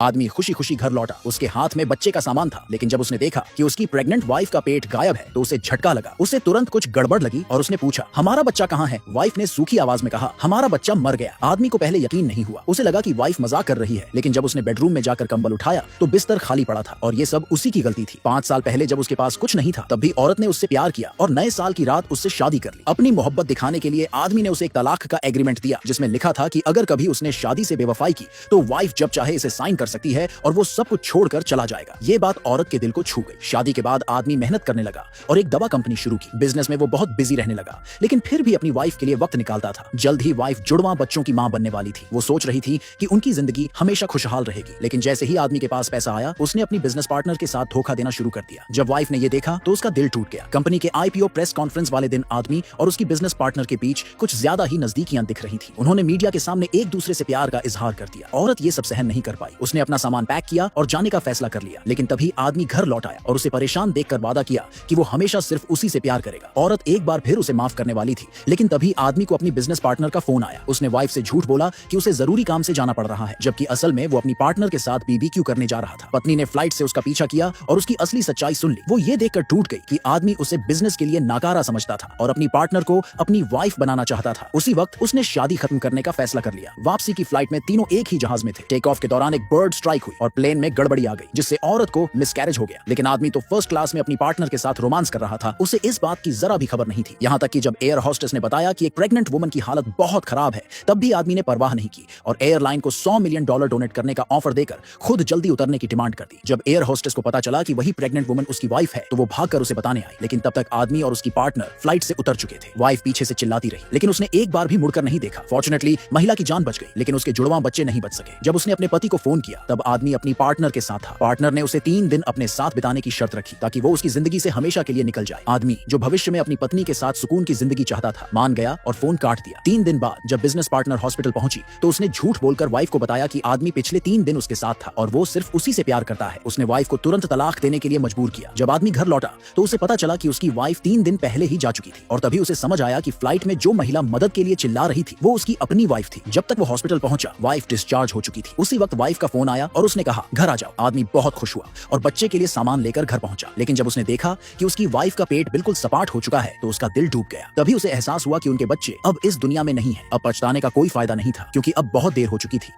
आदमी खुशी खुशी घर लौटा। उसके हाथ में बच्चे का सामान था, लेकिन जब उसने देखा कि उसकी प्रेग्नेंट वाइफ का पेट गायब है तो उसे झटका लगा। उसे तुरंत कुछ गड़बड़ लगी और उसने पूछा, हमारा बच्चा कहाँ है? वाइफ ने सूखी आवाज में कहा, हमारा बच्चा मर गया। आदमी को पहले यकीन नहीं हुआ। उसे लगा कि वाइफ मजाक कर रही है, लेकिन जब उसने बेडरूम में जाकर कंबल उठाया तो बिस्तर खाली पड़ा था और ये सब उसी की गलती थी। 5 साल पहले जब उसके पास कुछ नहीं था तब भी औरत ने उससे प्यार किया और नए साल की रात उससे शादी कर ली। अपनी मोहब्बत दिखाने के लिए आदमी ने उसे एक तलाक का एग्रीमेंट दिया, जिसमें लिखा था कि अगर कभी उसने शादी से बेवफाई की तो वाइफ जब चाहे इसे साइन कर सकती है और वो सब कुछ छोड़कर चला जाएगा। ये बात औरत के दिल को छू गई। शादी के बाद आदमी मेहनत करने लगा और एक दवा कंपनी शुरू की। बिजनेस में वो बहुत बिजी रहने लगा, लेकिन फिर भी अपनी वाइफ के लिए वक्त निकालता था। जल्द ही वाइफ जुड़वा बच्चों की मां बनने वाली थी। वो सोच रही थी कि उनकी जिंदगी हमेशा खुशहाल रहेगी, लेकिन जैसे ही आदमी के पास पैसा आया उसने अपनी बिजनेस पार्टनर के साथ धोखा देना शुरू कर दिया। जब वाइफ ने ये देखा तो उसका दिल टूट गया। कंपनी के आईपीओ प्रेस कॉन्फ्रेंस वाले दिन आदमी और उसकी बिजनेस पार्टनर के बीच कुछ ज्यादा ही नजदीकियां दिख रही थी। उन्होंने मीडिया के सामने एक दूसरे से प्यार का इजहार कर दिया। औरत ये सब सहन नहीं कर पाई। उसने अपना सामान पैक किया और जाने का फैसला कर लिया, लेकिन तभी आदमी घर लौट आया और उसे परेशान देखकर वादा किया कि वो हमेशा सिर्फ उसी से प्यार करेगा। औरत एक बार फिर उसे माफ करने वाली थी, लेकिन तभी आदमी को अपनी बिजनेस पार्टनर का फोन आया। उसने वाइफ से झूठ बोला कि उसे जरूरी काम से जाना पड़ रहा है, जबकि असल में वो अपनी पार्टनर के साथ बीबीक्यू करने जा रहा था। पत्नी ने फ्लाइट से उसका पीछा किया और उसकी असली सच्चाई सुन ली। वो ये देखकर टूट गई कि आदमी उसे बिजनेस के लिए नाकारा समझता था और अपनी पार्टनर को अपनी वाइफ बनाना चाहता था। उसी वक्त उसने शादी खत्म करने का फैसला कर लिया। वापसी की फ्लाइट में तीनों एक ही जहाज में थे। टेक ऑफ के दौरान एक बर्ड स्ट्राइक हुई और प्लेन में गड़बड़ी आ गई, जिससे औरत को मिसकैरेज हो गया। लेकिन आदमी तो फर्स्ट क्लास में अपनी पार्टनर के साथ रोमांस कर रहा था। उसे इस बात की जरा भी खबर नहीं थी। यहाँ तक कि जब एयर होस्टेस ने बताया कि एक प्रेग्नेंट वुमन की हालत बहुत खराब है, तब भी आदमी ने परवाह नहीं की और एयरलाइन को $100 मिलियन डोनेट करने का ऑफर देकर खुद जल्दी उतरने की डिमांड कर दी। जब एयर होस्टेस को पता चला कि वही प्रेग्नेंट वुमन उसकी वाइफ है तो वो भागकर उसे बताने आई, लेकिन तब तक आदमी और उसकी पार्टनर फ्लाइट से उतर चुके थे। वाइफ पीछे से चिल्लाती रही, लेकिन उसने एक बार भी मुड़कर नहीं देखा। फॉर्चुनेटली महिला की जान बच गई, लेकिन उसके जुड़वा बच्चे नहीं बच सके। जब उसने अपने पति को फोन किया तब आदमी अपनी पार्टनर के साथ था। पार्टनर ने उसे 3 दिन अपने साथ बिताने की शर्त रखी ताकि वो उसकी जिंदगी से हमेशा के लिए निकल जाए। आदमी, जो भविष्य में अपनी पत्नी के साथ सुकून की जिंदगी चाहता था, मान गया और फोन काट दिया। 3 दिन बाद जब बिजनेस पार्टनर हॉस्पिटल पहुंची तो उसने झूठ बोलकर वाइफ को बताया कि आदमी पिछले 3 दिन उसके साथ था और वो सिर्फ उसी से प्यार करता है। उसने वाइफ को तुरंत तलाक देने के लिए मजबूर किया। जब आदमी घर लौटा तो उसे पता चला कि उसकी वाइफ 3 दिन पहले ही जा चुकी थी और तभी उसे समझ आया कि फ्लाइट में जो महिला मदद के लिए चिल्ला रही थी वो उसकी अपनी वाइफ थी। जब तक वो हॉस्पिटल पहुंचा वाइफ डिस्चार्ज हो चुकी थी। उसी वक्त वाइफ का फोन आया और उसने कहा, घर आ जाओ। आदमी बहुत खुश हुआ और बच्चे के लिए सामान लेकर घर पहुंचा, लेकिन जब उसने देखा कि उसकी वाइफ का पेट बिल्कुल सपाट हो चुका है तो उसका दिल डूब गया। तभी उसे एहसास हुआ कि उनके बच्चे अब इस दुनिया में नहीं है। अब पछताने का कोई फायदा नहीं था, क्योंकि अब बहुत देर हो चुकी थी।